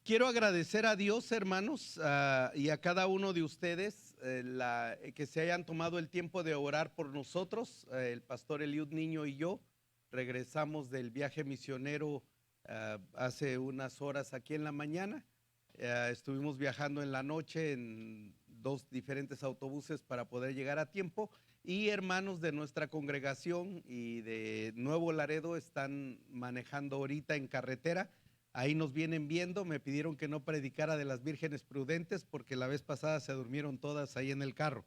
Quiero agradecer a Dios, hermanos, y a cada uno de ustedes que se hayan tomado el tiempo de orar por nosotros. El pastor Eliud Niño y yo regresamos del viaje misionero hace unas horas aquí en la mañana. Estuvimos viajando en la noche en dos diferentes autobuses para poder llegar a tiempo, y hermanos de nuestra congregación y de Nuevo Laredo están manejando ahorita en carretera. Ahí nos vienen viendo. Me pidieron que no predicara de las vírgenes prudentes porque la vez pasada se durmieron todas ahí en el carro.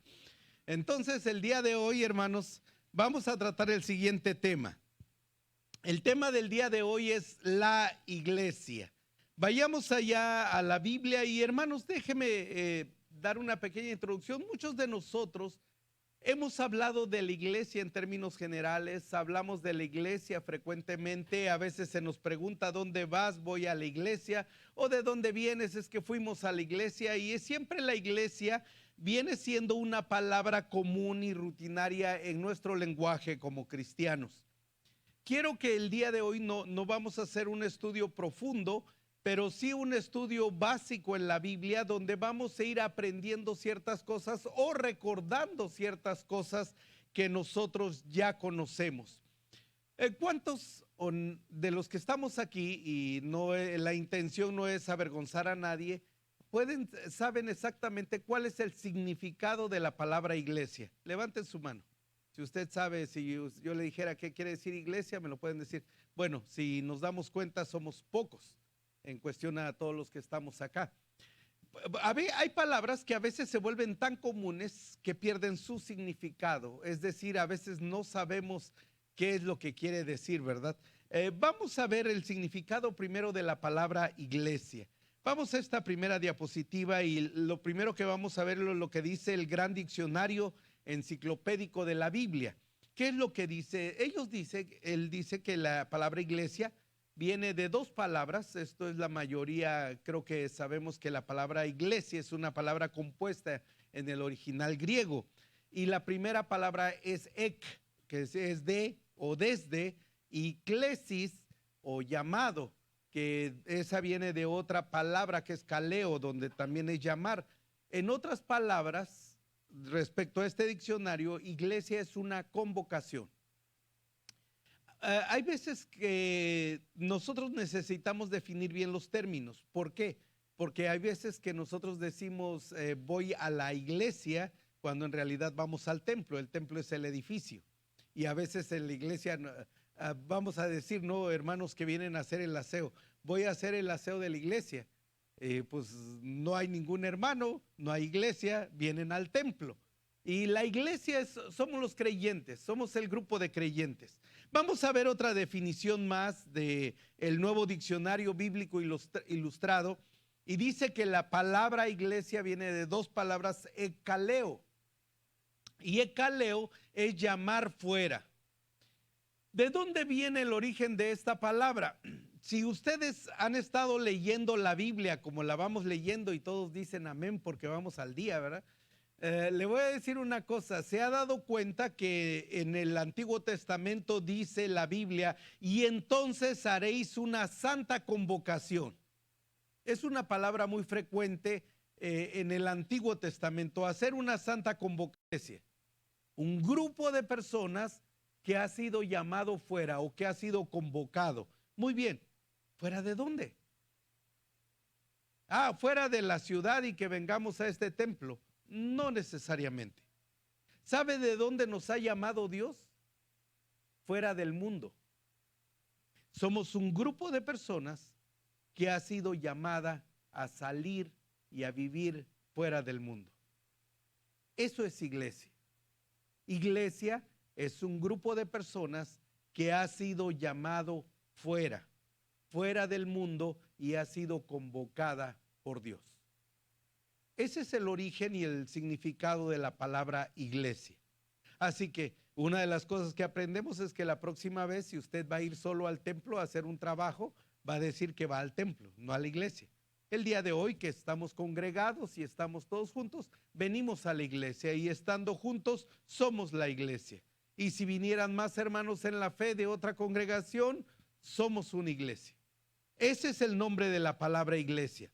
Entonces, el día de hoy, hermanos, vamos a tratar el siguiente tema. El tema del día de hoy es la iglesia. Vayamos allá a la Biblia y, hermanos, déjenme dar una pequeña introducción. Muchos de nosotros hemos hablado de la iglesia en términos generales, hablamos de la iglesia frecuentemente. A veces se nos pregunta: ¿dónde vas? Voy a la iglesia. ¿O de dónde vienes? Es que fuimos a la iglesia. Y siempre la iglesia viene siendo una palabra común y rutinaria en nuestro lenguaje como cristianos. Quiero que el día de hoy no vamos a hacer un estudio profundo, pero sí un estudio básico en la Biblia, donde vamos a ir aprendiendo ciertas cosas o recordando ciertas cosas que nosotros ya conocemos. ¿Cuántos de los que estamos aquí, y la intención no es avergonzar a nadie, saben exactamente cuál es el significado de la palabra iglesia? Levanten su mano. Si usted sabe, si yo le dijera qué quiere decir iglesia, me lo pueden decir. Bueno, si nos damos cuenta, somos pocos en cuestión a todos los que estamos acá. Hay palabras que a veces se vuelven tan comunes que pierden su significado. Es decir, a veces no sabemos qué es lo que quiere decir, ¿verdad? Vamos a ver el significado primero de la palabra iglesia. Vamos a esta primera diapositiva y lo primero que vamos a ver es lo que dice el Gran Diccionario Enciclopédico de la Biblia. ¿Qué es lo que dice? Él dice que la palabra iglesia viene de dos palabras. Esto es la mayoría, creo que sabemos que la palabra iglesia es una palabra compuesta en el original griego. Y la primera palabra es ek, que es de o desde, y klesis o llamado, que esa viene de otra palabra que es kaleo, donde también es llamar. En otras palabras, respecto a este diccionario, iglesia es una convocación. Hay veces que nosotros necesitamos definir bien los términos. ¿Por qué? Porque hay veces que nosotros decimos voy a la iglesia cuando en realidad vamos al templo. El templo es el edificio. Y a veces en la iglesia vamos a decir: no, hermanos que vienen a hacer el aseo, voy a hacer el aseo de la iglesia. Pues no hay ningún hermano, no hay iglesia, vienen al templo. Y la iglesia somos los creyentes, somos el grupo de creyentes. Vamos a ver otra definición más del Nuevo Diccionario Bíblico Ilustrado, y dice que la palabra iglesia viene de dos palabras, ekaleo. Y ekaleo es llamar fuera. ¿De dónde viene el origen de esta palabra? Si ustedes han estado leyendo la Biblia como la vamos leyendo, y todos dicen amén porque vamos al día, ¿verdad? Le voy a decir una cosa. Se ha dado cuenta que en el Antiguo Testamento dice la Biblia: y entonces haréis una santa convocación. Es una palabra muy frecuente en el Antiguo Testamento, hacer una santa convocación. Un grupo de personas que ha sido llamado fuera o que ha sido convocado. Muy bien, ¿fuera de dónde? Fuera de la ciudad y que vengamos a este templo. No necesariamente. ¿Sabe de dónde nos ha llamado Dios? Fuera del mundo. Somos un grupo de personas que ha sido llamada a salir y a vivir fuera del mundo. Eso es iglesia. Iglesia es un grupo de personas que ha sido llamado fuera del mundo, y ha sido convocada por Dios. Ese es el origen y el significado de la palabra iglesia. Así que una de las cosas que aprendemos es que la próxima vez, si usted va a ir solo al templo a hacer un trabajo, va a decir que va al templo, no a la iglesia. El día de hoy, que estamos congregados y estamos todos juntos, venimos a la iglesia, y estando juntos somos la iglesia. Y si vinieran más hermanos en la fe de otra congregación, somos una iglesia. Ese es el nombre de la palabra iglesia.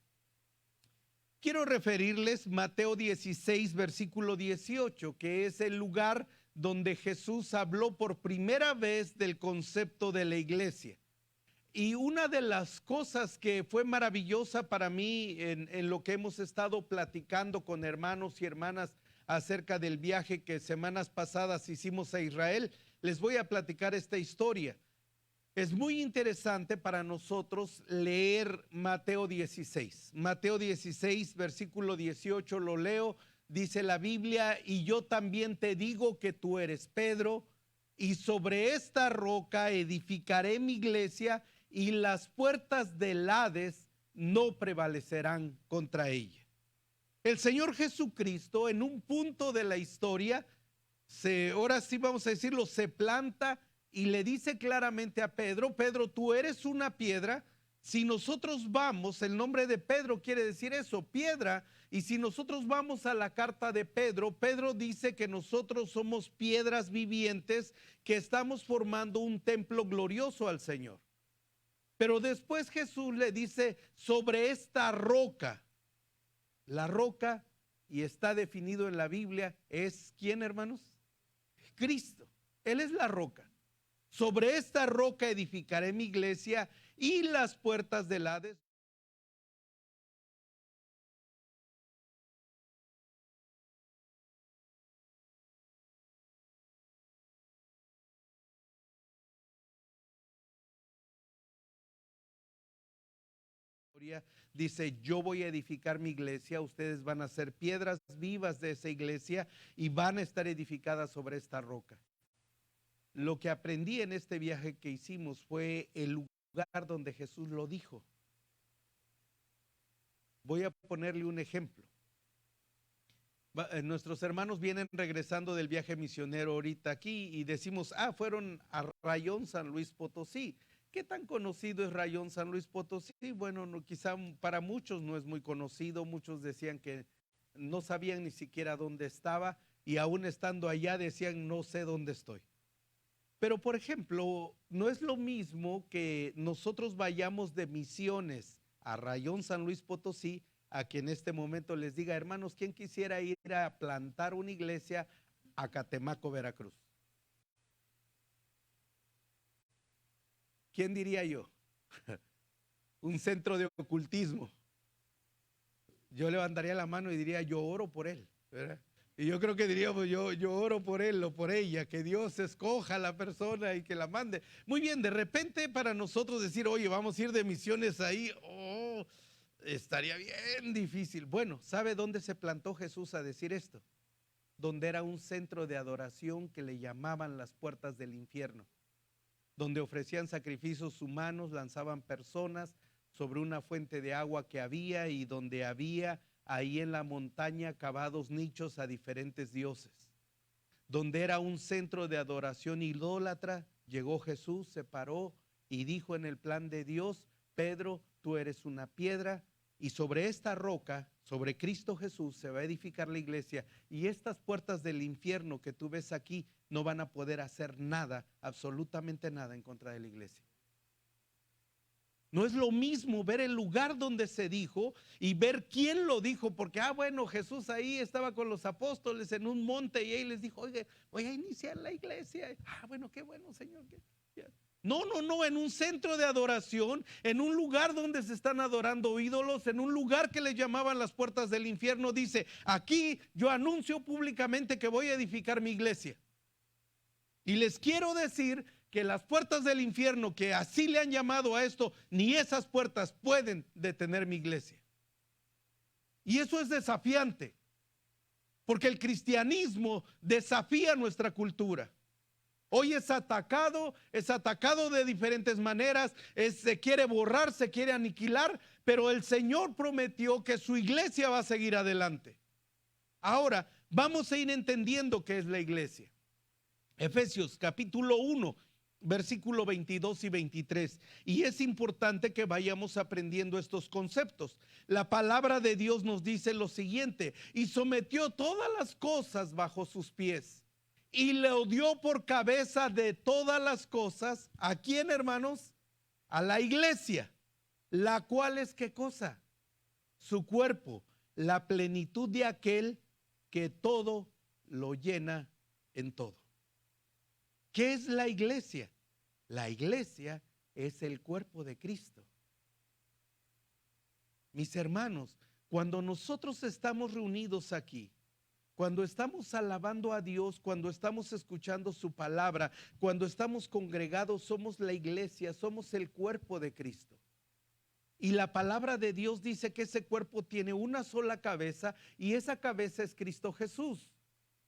Quiero referirles Mateo 16, versículo 18, que es el lugar donde Jesús habló por primera vez del concepto de la iglesia. Y una de las cosas que fue maravillosa para mí en lo que hemos estado platicando con hermanos y hermanas acerca del viaje que semanas pasadas hicimos a Israel, les voy a platicar esta historia. Es muy interesante para nosotros leer Mateo 16. Mateo 16, versículo 18, lo leo, dice la Biblia: y yo también te digo que tú eres Pedro, y sobre esta roca edificaré mi iglesia, y las puertas del Hades no prevalecerán contra ella. El Señor Jesucristo, en un punto de la historia, ahora sí vamos a decirlo, se planta y le dice claramente a Pedro: Pedro, tú eres una piedra. Si nosotros vamos, el nombre de Pedro quiere decir eso, piedra. Y si nosotros vamos a la carta de Pedro, Pedro dice que nosotros somos piedras vivientes que estamos formando un templo glorioso al Señor. Pero después Jesús le dice: sobre esta roca. La roca, y está definido en la Biblia, es ¿quién, hermanos? Cristo. Él es la roca. Sobre esta roca edificaré mi iglesia, y las puertas del Hades dice: yo voy a edificar mi iglesia, ustedes van a ser piedras vivas de esa iglesia y van a estar edificadas sobre esta roca. Lo que aprendí en este viaje que hicimos fue el lugar donde Jesús lo dijo. Voy a ponerle un ejemplo. Nuestros hermanos vienen regresando del viaje misionero ahorita aquí y decimos: fueron a Rayón, San Luis Potosí. ¿Qué tan conocido es Rayón, San Luis Potosí? Bueno, no, quizá para muchos no es muy conocido. Muchos decían que no sabían ni siquiera dónde estaba, y aún estando allá decían: no sé dónde estoy. Pero, por ejemplo, no es lo mismo que nosotros vayamos de misiones a Rayón, San Luis Potosí, a que en este momento les diga: hermanos, ¿quién quisiera ir a plantar una iglesia a Catemaco, Veracruz? ¿Quién diría yo? Un centro de ocultismo. Yo levantaría la mano y diría: yo oro por él, ¿verdad? Y yo creo que diríamos: yo oro por él o por ella, que Dios escoja a la persona y que la mande. Muy bien, de repente para nosotros decir: oye, vamos a ir de misiones ahí, estaría bien difícil. Bueno, ¿sabe dónde se plantó Jesús a decir esto? Donde era un centro de adoración que le llamaban las puertas del infierno, donde ofrecían sacrificios humanos, lanzaban personas sobre una fuente de agua que había, y donde había ahí en la montaña cavados nichos a diferentes dioses. Donde era un centro de adoración idólatra, llegó Jesús, se paró y dijo en el plan de Dios: Pedro, tú eres una piedra, y sobre esta roca, sobre Cristo Jesús, se va a edificar la iglesia, y estas puertas del infierno que tú ves aquí no van a poder hacer nada, absolutamente nada, en contra de la iglesia. No es lo mismo ver el lugar donde se dijo y ver quién lo dijo, porque bueno, Jesús ahí estaba con los apóstoles en un monte y ahí les dijo: oye, voy a iniciar la iglesia. Bueno, qué bueno, Señor. No, en un centro de adoración, en un lugar donde se están adorando ídolos, en un lugar que le llamaban las puertas del infierno, dice: aquí yo anuncio públicamente que voy a edificar mi iglesia. Y les quiero decir que las puertas del infierno, que así le han llamado a esto, ni esas puertas pueden detener mi iglesia. Y eso es desafiante, porque el cristianismo desafía nuestra cultura. Hoy es atacado de diferentes maneras, se quiere borrar, se quiere aniquilar, pero el Señor prometió que su iglesia va a seguir adelante. Ahora, vamos a ir entendiendo qué es la iglesia. Efesios capítulo 1, versículo 22 y 23. Y es importante que vayamos aprendiendo estos conceptos. La palabra de Dios nos dice lo siguiente: y sometió todas las cosas bajo sus pies, y le dio por cabeza de todas las cosas. ¿A quién, hermanos? A la iglesia, la cual es ¿qué cosa? Su cuerpo, la plenitud de aquel que todo lo llena en todo. ¿Qué es la iglesia? La iglesia es el cuerpo de Cristo. Mis hermanos, cuando nosotros estamos reunidos aquí, cuando estamos alabando a Dios, cuando estamos escuchando su palabra, cuando estamos congregados, somos la iglesia, somos el cuerpo de Cristo. Y la palabra de Dios dice que ese cuerpo tiene una sola cabeza y esa cabeza es Cristo Jesús.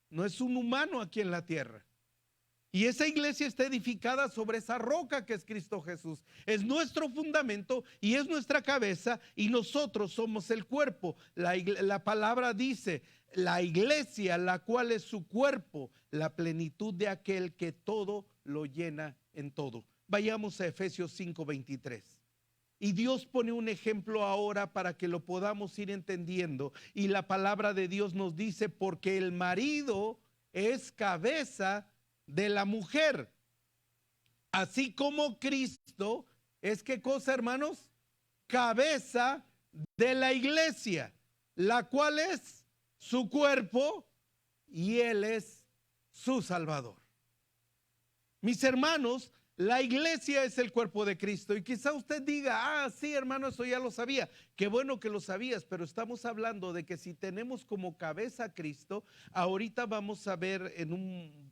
No es un humano aquí en la tierra. Y esa iglesia está edificada sobre esa roca que es Cristo Jesús. Es nuestro fundamento y es nuestra cabeza y nosotros somos el cuerpo. La palabra dice, la iglesia, la cual es su cuerpo, la plenitud de aquel que todo lo llena en todo. Vayamos a Efesios 5:23. Y Dios pone un ejemplo ahora para que lo podamos ir entendiendo. Y la palabra de Dios nos dice, porque el marido es cabeza de la mujer, así como Cristo es ¿qué cosa, hermanos? Cabeza de la iglesia, la cual es su cuerpo y Él es su Salvador. Mis hermanos, la iglesia es el cuerpo de Cristo y quizá usted diga, sí hermano, eso ya lo sabía. Qué bueno que lo sabías, pero estamos hablando de que si tenemos como cabeza a Cristo, ahorita vamos a ver en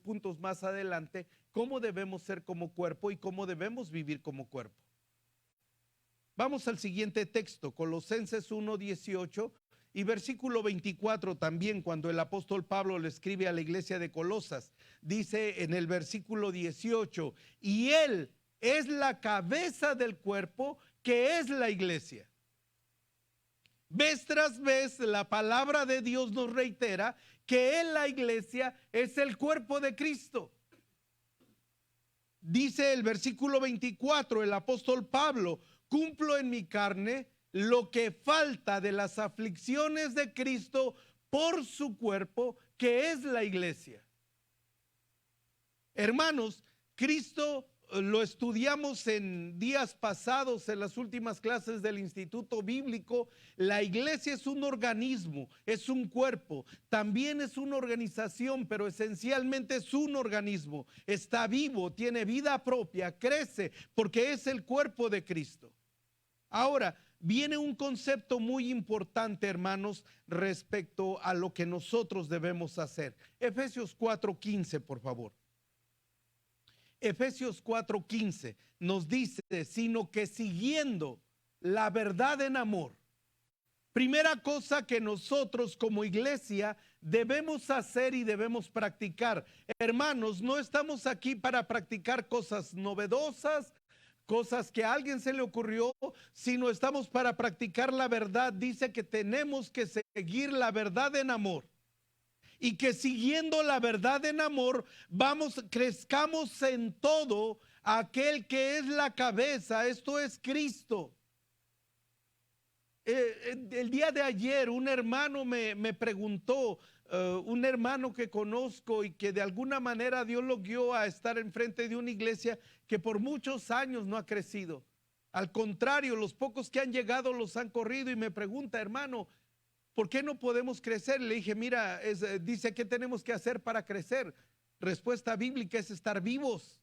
puntos más adelante cómo debemos ser como cuerpo y cómo debemos vivir como cuerpo. Vamos al siguiente texto, Colosenses 1:18 y versículo 24 también, cuando el apóstol Pablo le escribe a la iglesia de Colosas, dice en el versículo 18, y Él es la cabeza del cuerpo que es la iglesia. Vez tras vez la palabra de Dios nos reitera que en la iglesia es el cuerpo de Cristo. Dice el versículo 24, el apóstol Pablo, cumplo en mi carne lo que falta de las aflicciones de Cristo por su cuerpo, que es la iglesia. Hermanos, Cristo lo estudiamos en días pasados en las últimas clases del Instituto Bíblico. La iglesia es un organismo, es un cuerpo, también es una organización, pero esencialmente es un organismo. Está vivo, tiene vida propia, crece, porque es el cuerpo de Cristo. Ahora, viene un concepto muy importante, hermanos, respecto a lo que nosotros debemos hacer. Efesios 4:15, por favor. Efesios 4:15 nos dice, sino que siguiendo la verdad en amor. Primera cosa que nosotros como iglesia debemos hacer y debemos practicar. Hermanos, no estamos aquí para practicar cosas novedosas, cosas que a alguien se le ocurrió, sino estamos para practicar la verdad. Dice que tenemos que seguir la verdad en amor. Y que siguiendo la verdad en amor, crezcamos en todo aquel que es la cabeza, esto es Cristo. El día de ayer un hermano me preguntó, un hermano que conozco y que de alguna manera Dios lo guió a estar enfrente de una iglesia que por muchos años no ha crecido. Al contrario, los pocos que han llegado los han corrido y me pregunta, hermano, ¿por qué no podemos crecer? Le dije, mira, dice, ¿qué tenemos que hacer para crecer? Respuesta bíblica es estar vivos,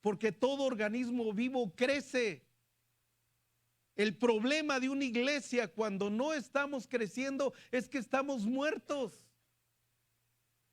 porque todo organismo vivo crece. El problema de una iglesia cuando no estamos creciendo es que estamos muertos.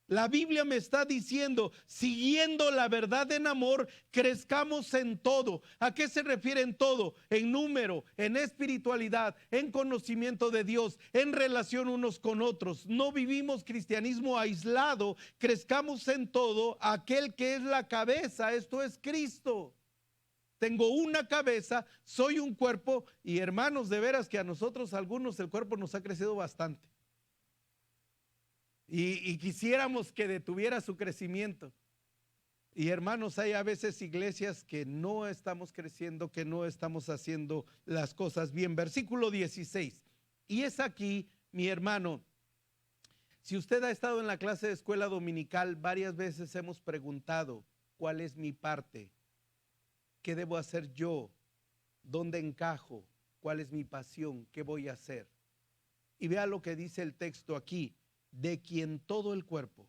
La Biblia me está diciendo, siguiendo la verdad en amor, crezcamos en todo. ¿A qué se refiere en todo? En número, en espiritualidad, en conocimiento de Dios, en relación unos con otros. No vivimos cristianismo aislado, crezcamos en todo aquel que es la cabeza, esto es Cristo. Tengo una cabeza, soy un cuerpo y hermanos, de veras que a nosotros algunos el cuerpo nos ha crecido bastante. Y quisiéramos que detuviera su crecimiento. Y hermanos, hay a veces iglesias que no estamos creciendo, que no estamos haciendo las cosas bien. Versículo 16. Y es aquí, mi hermano, si usted ha estado en la clase de escuela dominical, varias veces hemos preguntado, ¿cuál es mi parte? ¿Qué debo hacer yo? ¿Dónde encajo? ¿Cuál es mi pasión? ¿Qué voy a hacer? Y vea lo que dice el texto aquí, de quien todo el cuerpo,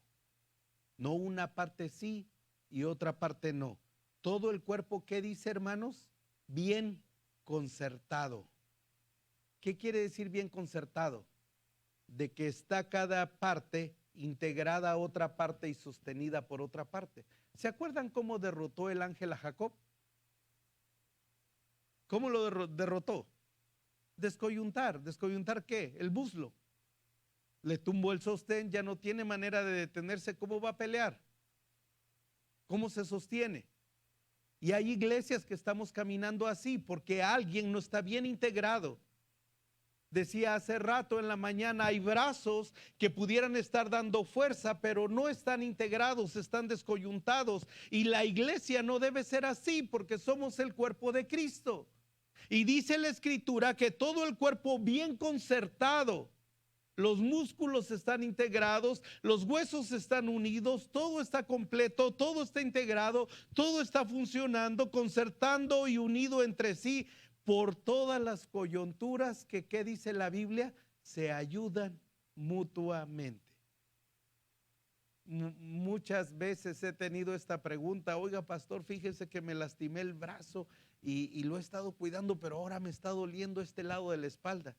no una parte sí y otra parte no. Todo el cuerpo, ¿qué dice, hermanos? Bien concertado. ¿Qué quiere decir bien concertado? De que está cada parte integrada a otra parte y sostenida por otra parte. ¿Se acuerdan cómo derrotó el ángel a Jacob? ¿Cómo lo derrotó? Descoyuntar. ¿Descoyuntar qué? El muslo. Le tumbó el sostén, ya no tiene manera de detenerse. ¿Cómo va a pelear? ¿Cómo se sostiene? Y hay iglesias que estamos caminando así porque alguien no está bien integrado. Decía hace rato en la mañana, hay brazos que pudieran estar dando fuerza, pero no están integrados, están descoyuntados. Y la iglesia no debe ser así porque somos el cuerpo de Cristo. Y dice la escritura que todo el cuerpo bien concertado, los músculos están integrados, los huesos están unidos, todo está completo, todo está integrado, todo está funcionando, concertando y unido entre sí por todas las coyunturas que, ¿qué dice la Biblia? Se ayudan mutuamente. Muchas veces he tenido esta pregunta, oiga pastor, fíjese que me lastimé el brazo y lo he estado cuidando, pero ahora me está doliendo este lado de la espalda.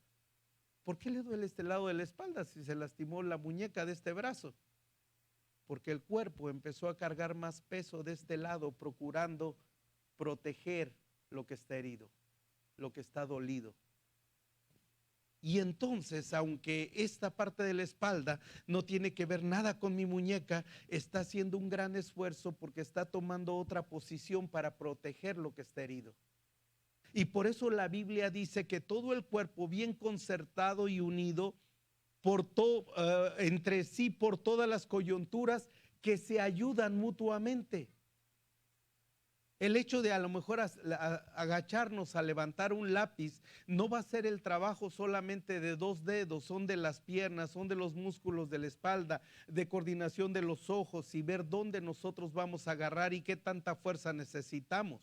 ¿Por qué le duele este lado de la espalda si se lastimó la muñeca de este brazo? Porque el cuerpo empezó a cargar más peso de este lado, procurando proteger lo que está herido, lo que está dolido. Y entonces, aunque esta parte de la espalda no tiene que ver nada con mi muñeca, está haciendo un gran esfuerzo porque está tomando otra posición para proteger lo que está herido. Y por eso la Biblia dice que todo el cuerpo bien concertado y unido entre sí por todas las coyunturas que se ayudan mutuamente. El hecho de a lo mejor agacharnos a levantar un lápiz no va a ser el trabajo solamente de dos dedos, son de las piernas, son de los músculos de la espalda, de coordinación de los ojos y ver dónde nosotros vamos a agarrar y qué tanta fuerza necesitamos.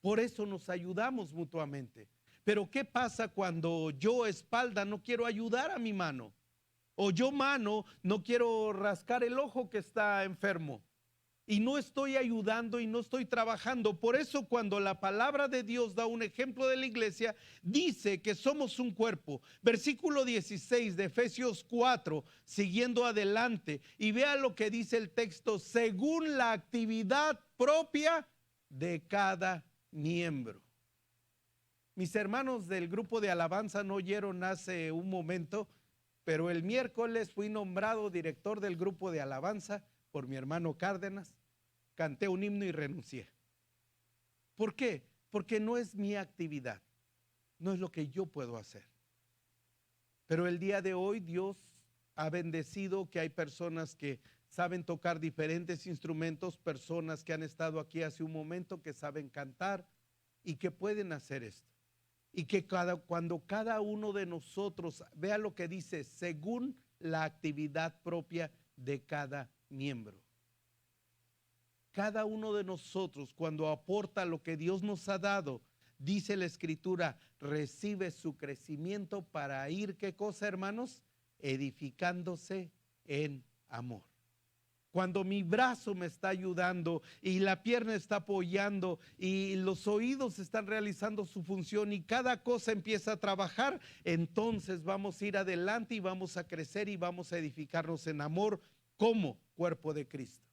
Por eso nos ayudamos mutuamente. Pero ¿qué pasa cuando yo espalda no quiero ayudar a mi mano? O yo mano no quiero rascar el ojo que está enfermo. Y no estoy ayudando y no estoy trabajando. Por eso cuando la palabra de Dios da un ejemplo de la iglesia, dice que somos un cuerpo. Versículo 16 de Efesios 4, siguiendo adelante. Y vea lo que dice el texto, según la actividad propia de cada miembro. Mis hermanos del grupo de alabanza no oyeron hace un momento, pero el miércoles fui nombrado director del grupo de alabanza por mi hermano Cárdenas. Canté un himno y renuncié. ¿Por qué? Porque no es mi actividad, no es lo que yo puedo hacer. Pero el día de hoy Dios ha bendecido que hay personas que saben tocar diferentes instrumentos, personas que han estado aquí hace un momento que saben cantar y que pueden hacer esto. Y que cuando cada uno de nosotros, vea lo que dice, según la actividad propia de cada miembro. Cada uno de nosotros cuando aporta lo que Dios nos ha dado, dice la escritura, recibe su crecimiento para ir, ¿qué cosa, hermanos? Edificándose en amor. Cuando mi brazo me está ayudando y la pierna está apoyando y los oídos están realizando su función y cada cosa empieza a trabajar, entonces vamos a ir adelante y vamos a crecer y vamos a edificarnos en amor como cuerpo de Cristo.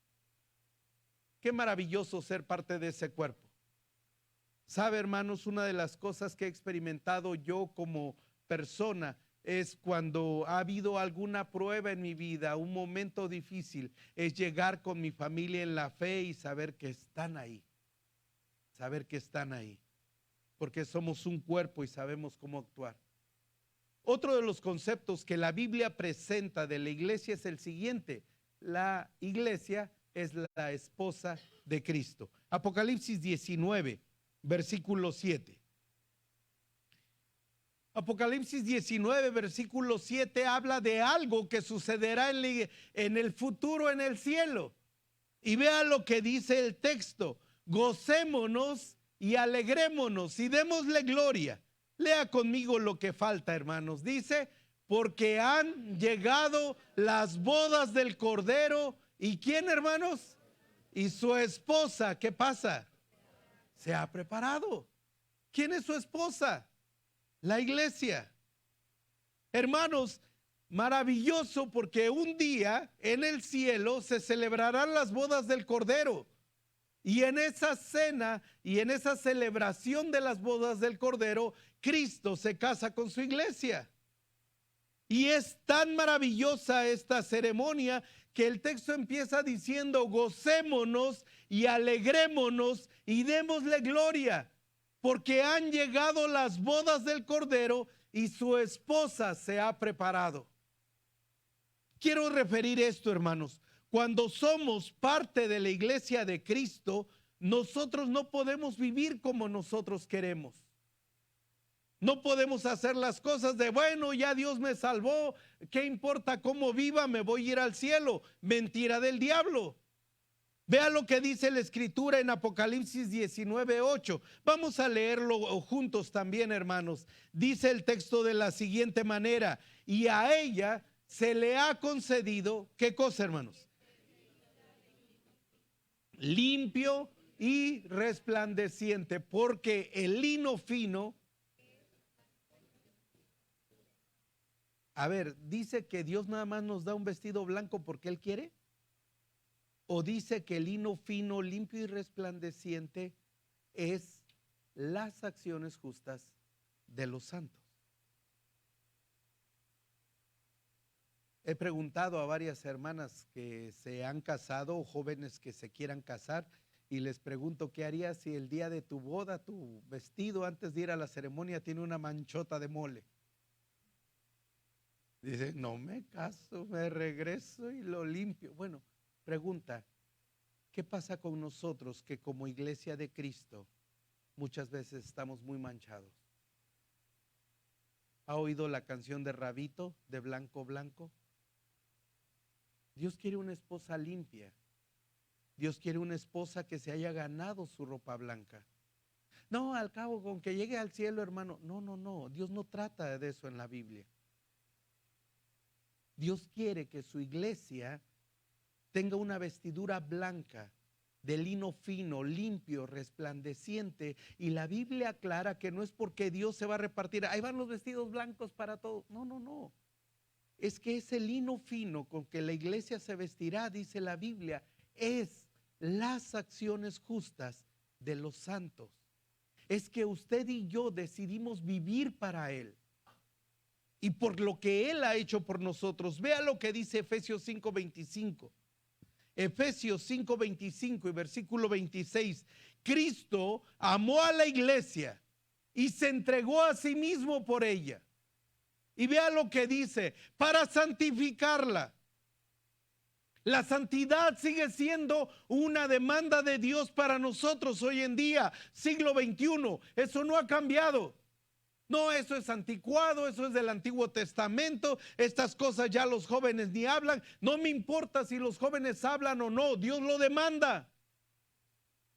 Qué maravilloso ser parte de ese cuerpo. Sabe, hermanos, una de las cosas que he experimentado yo como persona es cuando ha habido alguna prueba en mi vida, un momento difícil, es llegar con mi familia en la fe y saber que están ahí, porque somos un cuerpo y sabemos cómo actuar. Otro de los conceptos que la Biblia presenta de la iglesia es el siguiente: la iglesia es la esposa de Cristo. Apocalipsis 19, versículo 7. Apocalipsis 19, versículo 7 habla de algo que sucederá en el futuro en el cielo. Y vea lo que dice el texto: gocémonos y alegrémonos y démosle gloria. Lea conmigo lo que falta, hermanos. Dice, porque han llegado las bodas del Cordero. ¿Y quién, hermanos? Y su esposa. ¿Qué pasa? Se ha preparado. ¿Quién es su esposa? La iglesia. Hermanos, maravilloso, porque un día en el cielo se celebrarán las bodas del Cordero. Y en esa cena y en esa celebración de las bodas del Cordero, Cristo se casa con su iglesia. Y es tan maravillosa esta ceremonia que el texto empieza diciendo, gocémonos y alegrémonos y démosle gloria, porque han llegado las bodas del Cordero y su esposa se ha preparado. Quiero referir esto, hermanos. Cuando somos parte de la iglesia de Cristo, nosotros no podemos vivir como nosotros queremos. No podemos hacer las cosas de, bueno, ya Dios me salvó, ¿qué importa cómo viva? Me voy a ir al cielo. Mentira del diablo. Vea lo que dice la escritura en Apocalipsis 19:8. Vamos a leerlo juntos también, hermanos. Dice el texto de la siguiente manera, y a ella se le ha concedido, ¿qué cosa, hermanos? Limpio y resplandeciente, porque el lino fino, a ver, dice que Dios nada más nos da un vestido blanco porque Él quiere, o dice que el lino fino, limpio y resplandeciente es las acciones justas de los santos. He preguntado a varias hermanas que se han casado o jóvenes que se quieran casar y les pregunto, ¿qué harías si el día de tu boda, tu vestido antes de ir a la ceremonia tiene una manchota de mole? Dicen, no me caso, me regreso y lo limpio. Bueno, pregunta, ¿qué pasa con nosotros que como iglesia de Cristo muchas veces estamos muy manchados? ¿Ha oído la canción de Rabito, de Blanco Blanco? Dios quiere una esposa limpia. Dios quiere una esposa que se haya ganado su ropa blanca. No, al cabo, con que llegue al cielo, hermano. No. Dios no trata de eso en la Biblia. Dios quiere que su iglesia tenga una vestidura blanca, de lino fino, limpio, resplandeciente. Y la Biblia aclara que no es porque Dios se va a repartir, ahí van los vestidos blancos para todos. No. Es que ese lino fino con que la iglesia se vestirá, dice la Biblia, es las acciones justas de los santos. Es que usted y yo decidimos vivir para Él y por lo que Él ha hecho por nosotros. Vea lo que dice Efesios 5:25. Efesios 5:25 y versículo 26. Cristo amó a la iglesia y se entregó a sí mismo por ella. Y vea lo que dice, para santificarla. La santidad sigue siendo una demanda de Dios para nosotros hoy en día, siglo XXI. Eso no ha cambiado. No, eso es anticuado, eso es del Antiguo Testamento. Estas cosas ya los jóvenes ni hablan. No me importa si los jóvenes hablan o no, Dios lo demanda.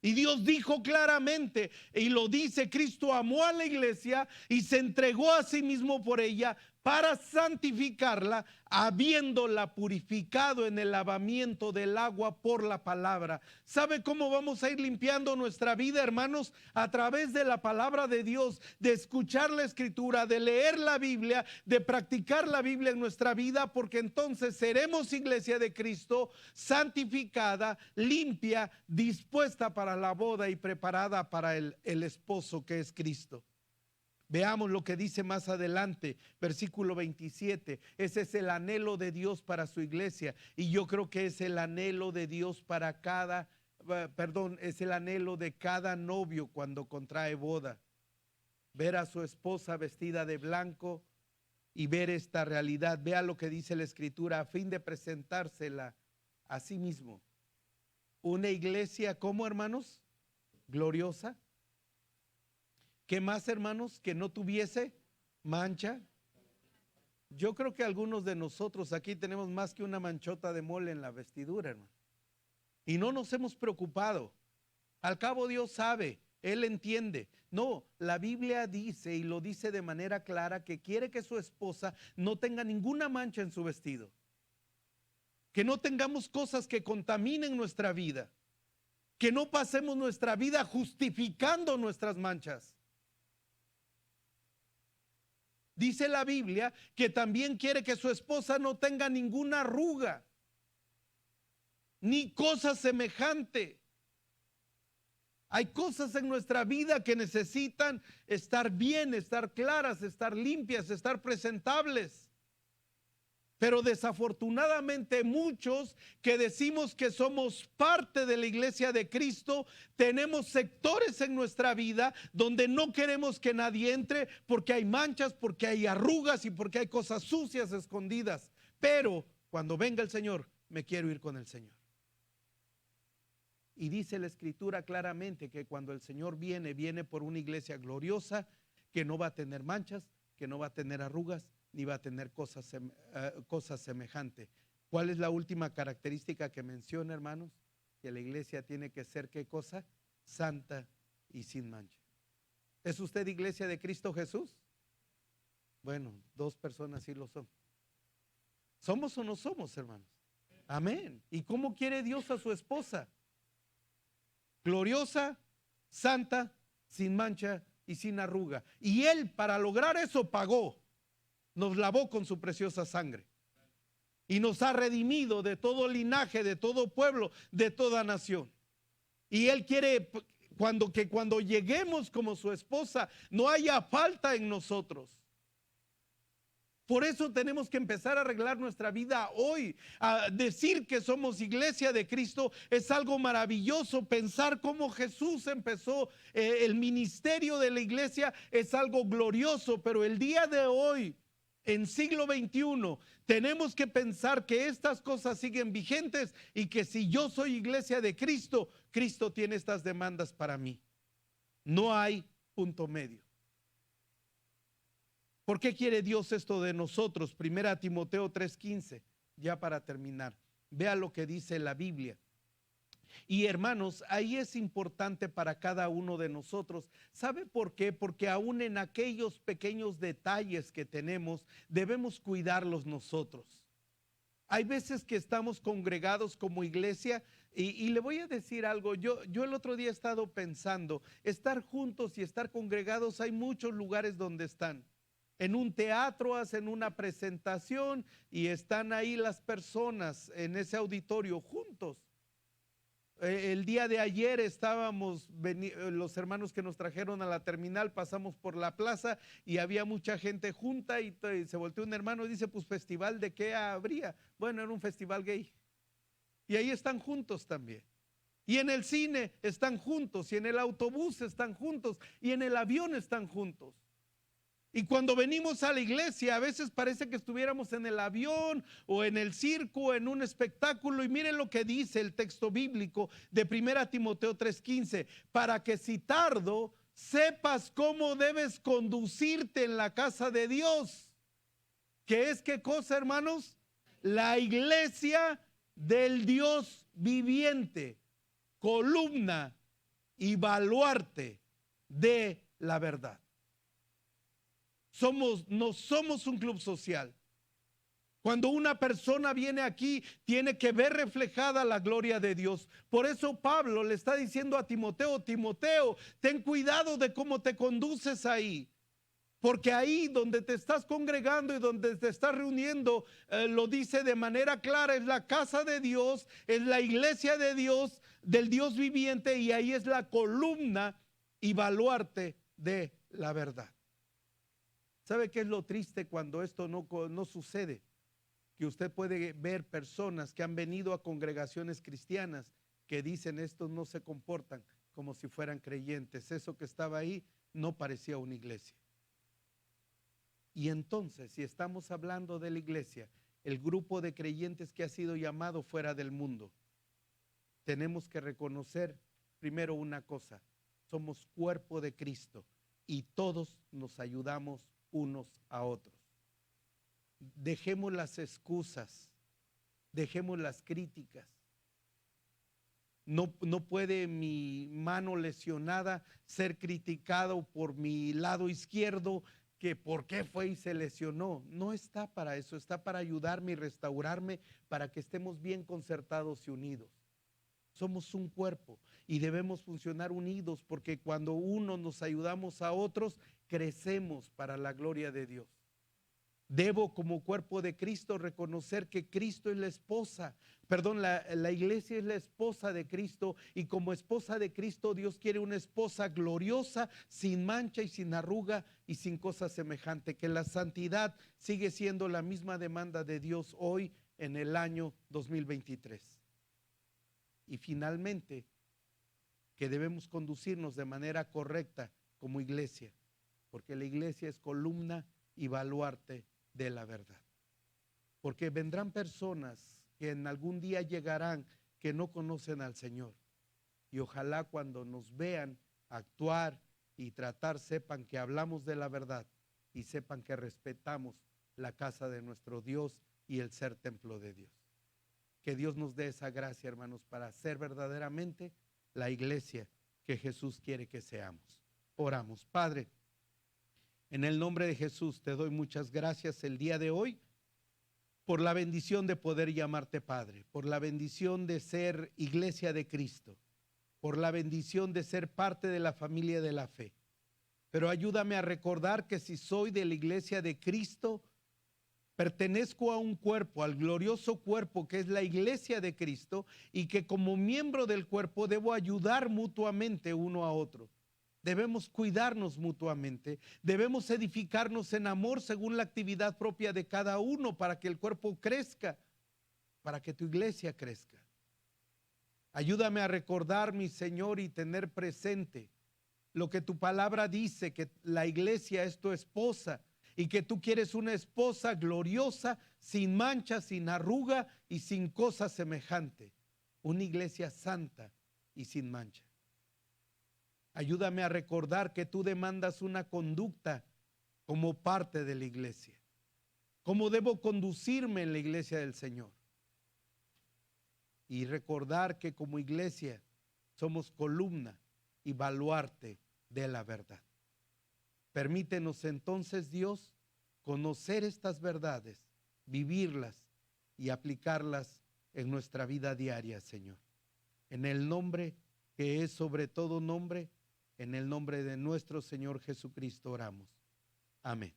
Y Dios dijo claramente, y lo dice, Cristo amó a la iglesia y se entregó a sí mismo por ella para santificarla, habiéndola purificado en el lavamiento del agua por la palabra. ¿Sabe cómo vamos a ir limpiando nuestra vida, hermanos? A través de la palabra de Dios, de escuchar la escritura, de leer la Biblia, de practicar la Biblia en nuestra vida, porque entonces seremos iglesia de Cristo, santificada, limpia, dispuesta para la boda y preparada para el esposo que es Cristo. Veamos lo que dice más adelante, versículo 27. Ese es el anhelo de Dios para su iglesia. Y yo creo que es el anhelo de Dios para es el anhelo de cada novio cuando contrae boda. Ver a su esposa vestida de blanco y ver esta realidad. Vea lo que dice la escritura, a fin de presentársela a sí mismo. Una iglesia, ¿cómo, hermanos? Gloriosa. ¿Qué más, hermanos? Que no tuviese mancha. Yo creo que algunos de nosotros aquí tenemos más que una manchota de mole en la vestidura, hermano. Y no nos hemos preocupado. Al cabo Dios sabe. él entiende. No, la Biblia dice, y lo dice de manera clara, que quiere que su esposa no tenga ninguna mancha en su vestido. Que no tengamos cosas que contaminen nuestra vida. Que no pasemos nuestra vida justificando nuestras manchas. Dice la Biblia que también quiere que su esposa no tenga ninguna arruga, ni cosa semejante. Hay cosas en nuestra vida que necesitan estar bien, estar claras, estar limpias, estar presentables. Pero desafortunadamente muchos que decimos que somos parte de la iglesia de Cristo, tenemos sectores en nuestra vida donde no queremos que nadie entre porque hay manchas, porque hay arrugas y porque hay cosas sucias escondidas. Pero cuando venga el Señor, me quiero ir con el Señor. Y dice la Escritura claramente que cuando el Señor viene, viene por una iglesia gloriosa que no va a tener manchas, que no va a tener arrugas, ni va a tener cosas semejantes. ¿Cuál es la última característica que menciona, hermanos? Que la iglesia tiene que ser, ¿qué cosa? Santa y sin mancha. ¿Es usted iglesia de Cristo Jesús? Bueno, dos personas sí lo son. ¿Somos o no somos, hermanos? Amén. ¿Y cómo quiere Dios a su esposa? Gloriosa, santa, sin mancha y sin arruga. Y Él, para lograr eso, pagó. Nos lavó con su preciosa sangre y nos ha redimido de todo linaje, de todo pueblo, de toda nación. Y Él quiere que cuando lleguemos como su esposa no haya falta en nosotros. Por eso tenemos que empezar a arreglar nuestra vida hoy. A decir que somos iglesia de Cristo es algo maravilloso. Pensar cómo Jesús empezó el ministerio de la iglesia es algo glorioso. Pero el día de hoy, en siglo XXI, tenemos que pensar que estas cosas siguen vigentes y que si yo soy iglesia de Cristo, Cristo tiene estas demandas para mí. No hay punto medio. ¿Por qué quiere Dios esto de nosotros? 1 Timoteo 3:15, ya para terminar. Vea lo que dice la Biblia. Y hermanos, ahí es importante para cada uno de nosotros. ¿Sabe por qué? Porque aún en aquellos pequeños detalles que tenemos, debemos cuidarlos nosotros. Hay veces que estamos congregados como iglesia y le voy a decir algo. Yo el otro día he estado pensando, estar juntos y estar congregados, hay muchos lugares donde están. En un teatro hacen una presentación y están ahí las personas en ese auditorio juntos. El día de ayer estábamos, los hermanos que nos trajeron a la terminal, pasamos por la plaza y había mucha gente junta y se volteó un hermano y dice, pues festival de qué habría. Bueno, era un festival gay. Y ahí están juntos también. Y en el cine están juntos, y en el autobús están juntos, y en el avión están juntos. Y cuando venimos a la iglesia, a veces parece que estuviéramos en el avión o en el circo, en un espectáculo. Y miren lo que dice el texto bíblico de 1 Timoteo 3:15. Para que si tardo, sepas cómo debes conducirte en la casa de Dios. ¿Qué es qué cosa, hermanos? La iglesia del Dios viviente, columna y baluarte de la verdad. No somos un club social. Cuando una persona viene aquí, tiene que ver reflejada la gloria de Dios. Por eso Pablo le está diciendo a Timoteo, Timoteo, ten cuidado de cómo te conduces ahí. Porque ahí donde te estás congregando y donde te estás reuniendo, lo dice de manera clara, es la casa de Dios, es la iglesia de Dios, del Dios viviente, y ahí es la columna y baluarte de la verdad. ¿Sabe qué es lo triste cuando esto no sucede? Que usted puede ver personas que han venido a congregaciones cristianas que dicen estos no se comportan como si fueran creyentes. Eso que estaba ahí no parecía una iglesia. Y entonces, si estamos hablando de la iglesia, el grupo de creyentes que ha sido llamado fuera del mundo, tenemos que reconocer primero una cosa: somos cuerpo de Cristo y todos nos ayudamos unos a otros. Dejemos las excusas, dejemos las críticas. No puede mi mano lesionada ser criticado por mi lado izquierdo, que por qué fue y se lesionó. No está para eso, está para ayudarme y restaurarme, para que estemos bien concertados y unidos. Somos un cuerpo y debemos funcionar unidos, porque cuando uno nos ayudamos a otros, crecemos para la gloria de Dios. Debo, como cuerpo de Cristo, reconocer que Cristo es la esposa, la iglesia es la esposa de Cristo, y como esposa de Cristo Dios quiere una esposa gloriosa, sin mancha y sin arruga y sin cosa semejante. Que la santidad sigue siendo la misma demanda de Dios hoy en el año 2023. Y finalmente, que debemos conducirnos de manera correcta como iglesia, porque la iglesia es columna y baluarte de la verdad. Porque vendrán personas que en algún día llegarán que no conocen al Señor, y ojalá cuando nos vean actuar y tratar sepan que hablamos de la verdad y sepan que respetamos la casa de nuestro Dios y el ser templo de Dios. Que Dios nos dé esa gracia, hermanos, para ser verdaderamente la iglesia que Jesús quiere que seamos. Oramos. Padre, en el nombre de Jesús te doy muchas gracias el día de hoy por la bendición de poder llamarte Padre, por la bendición de ser iglesia de Cristo, por la bendición de ser parte de la familia de la fe. Pero ayúdame a recordar que si soy de la iglesia de Cristo, pertenezco a un cuerpo, al glorioso cuerpo que es la iglesia de Cristo, y que como miembro del cuerpo debo ayudar mutuamente uno a otro. Debemos cuidarnos mutuamente, debemos edificarnos en amor según la actividad propia de cada uno, para que el cuerpo crezca, para que tu iglesia crezca. Ayúdame a recordar, mi Señor, y tener presente lo que tu palabra dice, que la iglesia es tu esposa y que tú quieres una esposa gloriosa, sin mancha, sin arruga y sin cosa semejante. Una iglesia santa y sin mancha. Ayúdame a recordar que tú demandas una conducta como parte de la iglesia. ¿Cómo debo conducirme en la iglesia del Señor? Y recordar que como iglesia somos columna y baluarte de la verdad. Permítenos entonces, Dios, conocer estas verdades, vivirlas y aplicarlas en nuestra vida diaria, Señor. En el nombre que es sobre todo nombre, en el nombre de nuestro Señor Jesucristo oramos. Amén.